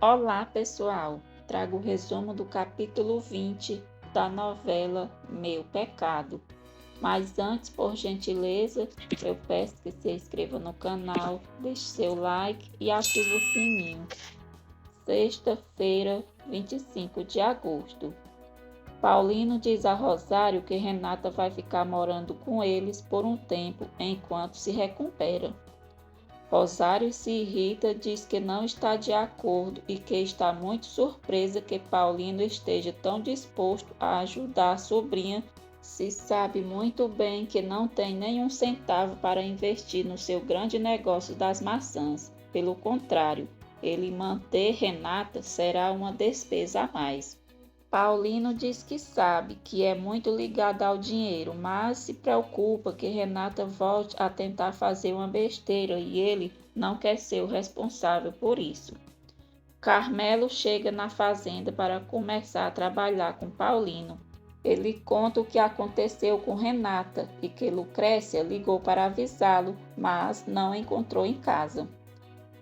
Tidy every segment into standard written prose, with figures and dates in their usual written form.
Olá, pessoal! Trago o resumo do capítulo 20 da novela Meu Pecado. Mas antes, por gentileza, eu peço que você inscreva no canal, deixe seu like e ative o sininho. Sexta-feira, 25 de agosto. Paulino diz a Rosário que Renata vai ficar morando com eles por um tempo enquanto se recupera. Rosário se irrita, diz que não está de acordo e que está muito surpresa que Paulino esteja tão disposto a ajudar a sobrinha, se sabe muito bem que não tem nenhum centavo para investir no seu grande negócio das maçãs. Pelo contrário, ele manter Renata será uma despesa a mais. Paulino diz que sabe que é muito ligado ao dinheiro, mas se preocupa que Renata volte a tentar fazer uma besteira e ele não quer ser o responsável por isso. Carmelo chega na fazenda para começar a trabalhar com Paulino. Ele conta o que aconteceu com Renata e que Lucrécia ligou para avisá-lo, mas não encontrou em casa.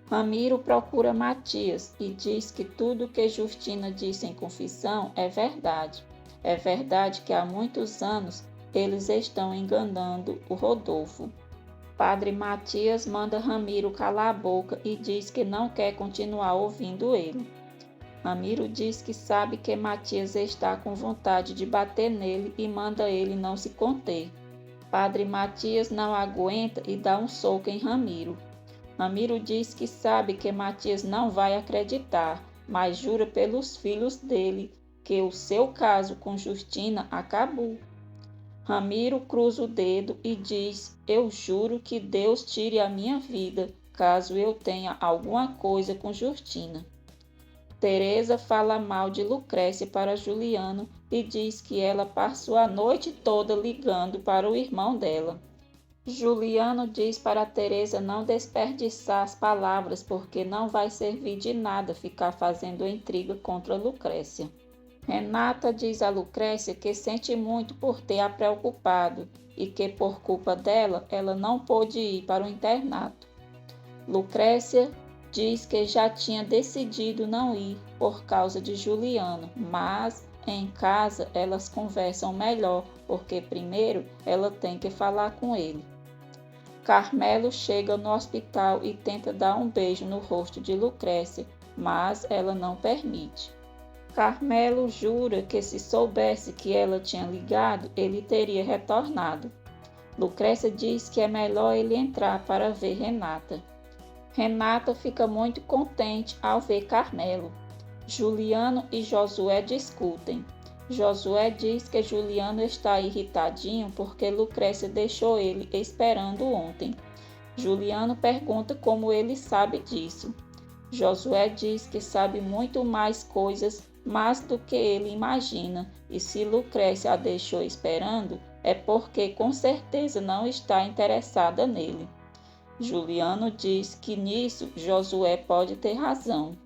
Ramiro procura Matias e diz que tudo que Justina disse em confissão é verdade. É verdade que há muitos anos eles estão enganando o Rodolfo. Padre Matias manda Ramiro calar a boca e diz que não quer continuar ouvindo ele. Ramiro diz que sabe que Matias está com vontade de bater nele e manda ele não se conter. Padre Matias não aguenta e dá um soco em Ramiro. Ramiro diz que sabe que Matias não vai acreditar, mas jura pelos filhos dele que o seu caso com Justina acabou. Ramiro cruza o dedo e diz: Eu juro que Deus tire a minha vida, caso eu tenha alguma coisa com Justina. Teresa fala mal de Lucrécia para Juliano e diz que ela passou a noite toda ligando para o irmão dela. Juliano diz para Teresa não desperdiçar as palavras porque não vai servir de nada ficar fazendo intriga contra Lucrécia. Renata diz a Lucrécia que sente muito por ter a preocupado e que por culpa dela ela não pôde ir para o internato. Lucrécia diz que já tinha decidido não ir por causa de Juliano, mas em casa elas conversam melhor porque primeiro ela tem que falar com ele. Carmelo chega no hospital e tenta dar um beijo no rosto de Lucrécia, mas ela não permite. Carmelo jura que se soubesse que ela tinha ligado, ele teria retornado. Lucrécia diz que é melhor ele entrar para ver Renata. Renata fica muito contente ao ver Carmelo. Juliano e Josué discutem. Josué diz que Juliano está irritadinho porque Lucrécia deixou ele esperando ontem. Juliano pergunta como ele sabe disso. Josué diz que sabe muito mais coisas mais do que ele imagina, e se Lucrécia a deixou esperando, é porque com certeza não está interessada nele. Juliano diz que nisso Josué pode ter razão.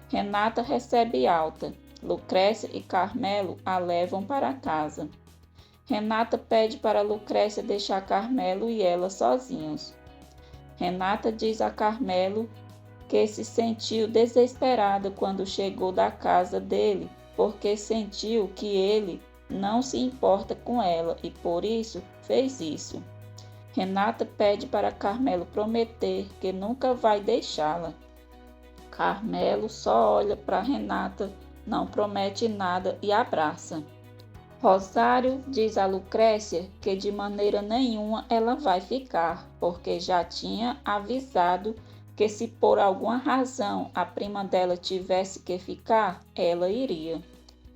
Renata recebe alta. Lucrécia e Carmelo a levam para casa. Renata pede para Lucrécia deixar Carmelo e ela sozinhos. Renata diz a Carmelo que se sentiu desesperada quando chegou da casa dele, porque sentiu que ele não se importa com ela e por isso fez isso. Renata pede para Carmelo prometer que nunca vai deixá-la. Carmelo só olha para Renata, não promete nada e abraça. Rosário diz a Lucrécia que de maneira nenhuma ela vai ficar, porque já tinha avisado que se por alguma razão a prima dela tivesse que ficar, ela iria.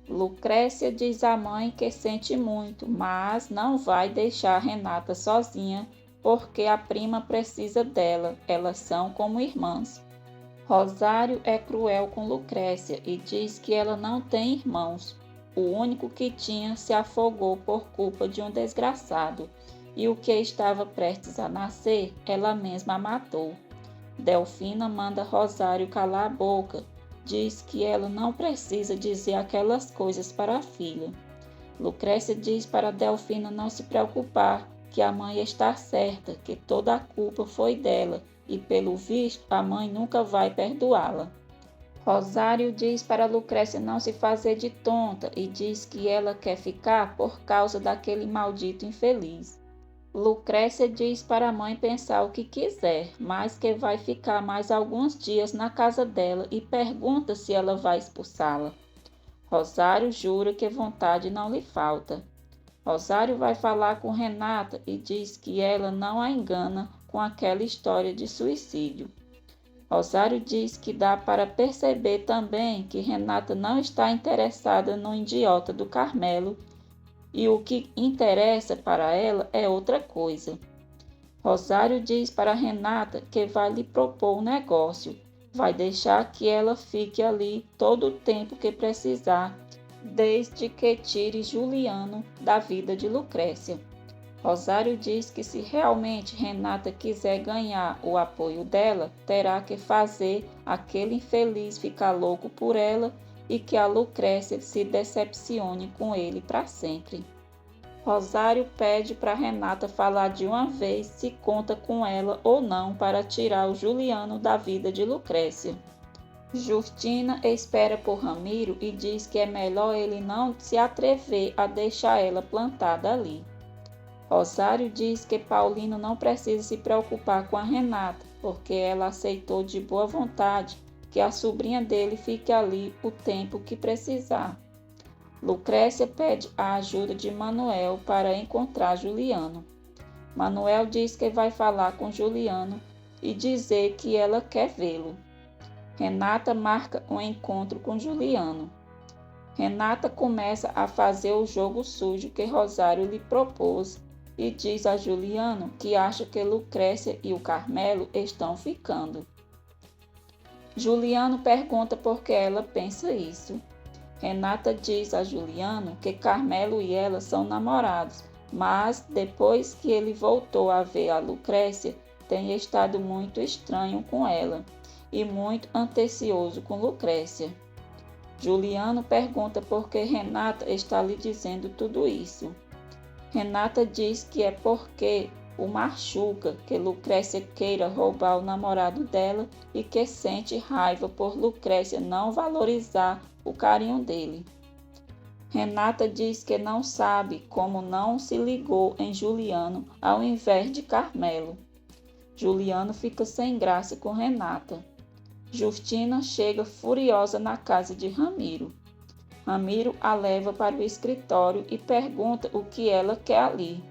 Lucrécia diz à mãe que sente muito, mas não vai deixar Renata sozinha, porque a prima precisa dela, elas são como irmãs. Rosário é cruel com Lucrécia e diz que ela não tem irmãos. O único que tinha se afogou por culpa de um desgraçado, e o que estava prestes a nascer, ela mesma matou. Delfina manda Rosário calar a boca, diz que ela não precisa dizer aquelas coisas para a filha. Lucrécia diz para Delfina não se preocupar, que a mãe está certa, que toda a culpa foi dela e, pelo visto, a mãe nunca vai perdoá-la. Rosário diz para Lucrécia não se fazer de tonta e diz que ela quer ficar por causa daquele maldito infeliz. Lucrécia diz para a mãe pensar o que quiser, mas que vai ficar mais alguns dias na casa dela e pergunta se ela vai expulsá-la. Rosário jura que vontade não lhe falta. Rosário vai falar com Renata e diz que ela não a engana com aquela história de suicídio. Rosário diz que dá para perceber também que Renata não está interessada no idiota do Carmelo e o que interessa para ela é outra coisa. Rosário diz para Renata que vai lhe propor um negócio, vai deixar que ela fique ali todo o tempo que precisar, desde que tire Juliano da vida de Lucrécia. Rosário diz que se realmente Renata quiser ganhar o apoio dela, terá que fazer aquele infeliz ficar louco por ela e que a Lucrécia se decepcione com ele para sempre. Rosário pede para Renata falar de uma vez se conta com ela ou não para tirar o Juliano da vida de Lucrécia. Justina espera por Ramiro e diz que é melhor ele não se atrever a deixar ela plantada ali. Rosário diz que Paulino não precisa se preocupar com a Renata, porque ela aceitou de boa vontade que a sobrinha dele fique ali o tempo que precisar. Lucrécia pede a ajuda de Manuel para encontrar Juliano. Manuel diz que vai falar com Juliano e dizer que ela quer vê-lo. Renata marca um encontro com Juliano. Renata começa a fazer o jogo sujo que Rosário lhe propôs e diz a Juliano que acha que Lucrécia e o Carmelo estão ficando. Juliano pergunta por que ela pensa isso. Renata diz a Juliano que Carmelo e ela são namorados, mas depois que ele voltou a ver a Lucrécia, tem estado muito estranho com ela e muito atencioso com Lucrécia. Juliano pergunta por que Renata está lhe dizendo tudo isso. Renata diz que é porque o machuca que Lucrécia queira roubar o namorado dela e que sente raiva por Lucrécia não valorizar o carinho dele. Renata diz que não sabe como não se ligou em Juliano ao invés de Carmelo. Juliano fica sem graça com Renata. Justina chega furiosa na casa de Ramiro. Ramiro a leva para o escritório e pergunta o que ela quer ali.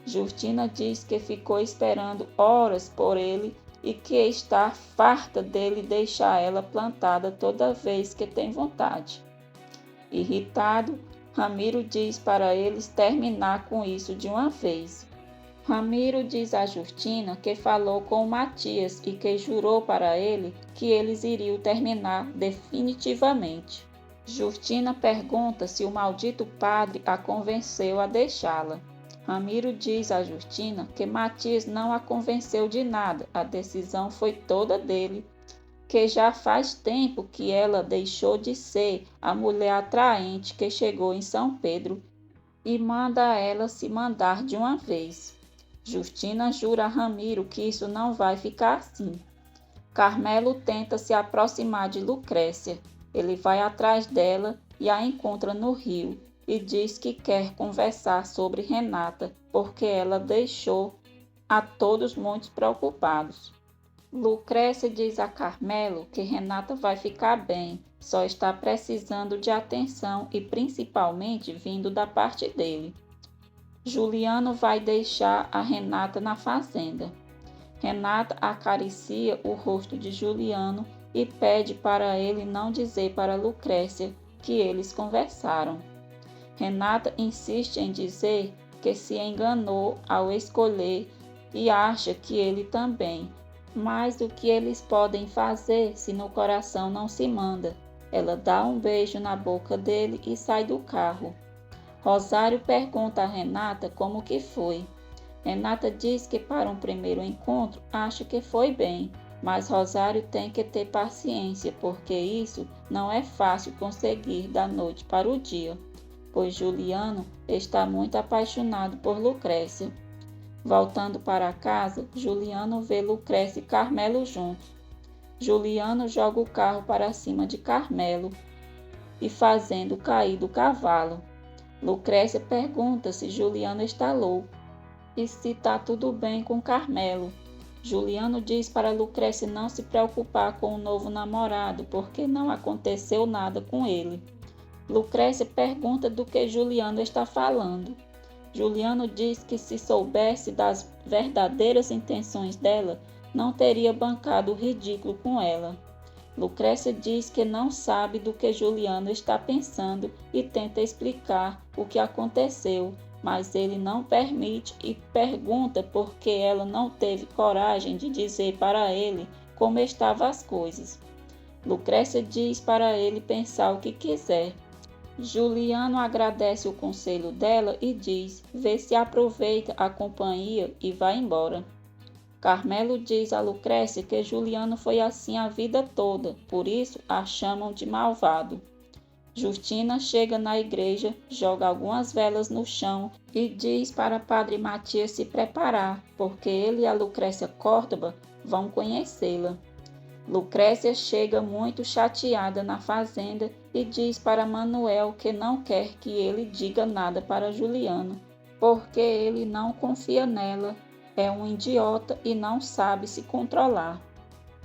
Justina diz que ficou esperando horas por ele e que está farta dele deixar ela plantada toda vez que tem vontade. Irritado, Ramiro diz para eles terminar com isso de uma vez. Ramiro diz a Justina que falou com o Matias e que jurou para ele que eles iriam terminar definitivamente. Justina pergunta se o maldito padre a convenceu a deixá-la. Ramiro diz a Justina que Matias não a convenceu de nada, a decisão foi toda dele, que já faz tempo que ela deixou de ser a mulher atraente que chegou em São Pedro e manda ela se mandar de uma vez. Justina jura a Ramiro que isso não vai ficar assim. Carmelo tenta se aproximar de Lucrécia. Ele vai atrás dela e a encontra no rio e diz que quer conversar sobre Renata, porque ela deixou a todos muito preocupados. Lucrécia diz a Carmelo que Renata vai ficar bem, só está precisando de atenção e principalmente vindo da parte dele. Juliano vai deixar a Renata na fazenda. Renata acaricia o rosto de Juliano e pede para ele não dizer para Lucrécia que eles conversaram. Renata insiste em dizer que se enganou ao escolher e acha que ele também, mas o que eles podem fazer se no coração não se manda? Ela dá um beijo na boca dele e sai do carro. Rosário pergunta a Renata como que foi. Renata diz que para um primeiro encontro acha que foi bem, mas Rosário tem que ter paciência, porque isso não é fácil conseguir da noite para o dia, pois Juliano está muito apaixonado por Lucrécia. Voltando para casa, Juliano vê Lucrécia e Carmelo juntos. Juliano joga o carro para cima de Carmelo e fazendo cair do cavalo. Lucrécia pergunta se Juliano está louco e se está tudo bem com Carmelo. Juliano diz para Lucrécia não se preocupar com o novo namorado, porque não aconteceu nada com ele. Lucrécia pergunta do que Juliano está falando. Juliano diz que se soubesse das verdadeiras intenções dela, não teria bancado o ridículo com ela. Lucrécia diz que não sabe do que Juliano está pensando e tenta explicar o que aconteceu, mas ele não permite e pergunta por que ela não teve coragem de dizer para ele como estavam as coisas. Lucrécia diz para ele pensar o que quiser. Juliano agradece o conselho dela e diz: vê se aproveita a companhia e vai embora. Carmelo diz a Lucrécia que Juliano foi assim a vida toda, por isso a chamam de malvado. Justina chega na igreja, joga algumas velas no chão e diz para Padre Matias se preparar, porque ele e a Lucrécia Córdoba vão conhecê-la. Lucrécia chega muito chateada na fazenda e diz para Manuel que não quer que ele diga nada para Juliano, porque ele não confia nela, é um idiota e não sabe se controlar.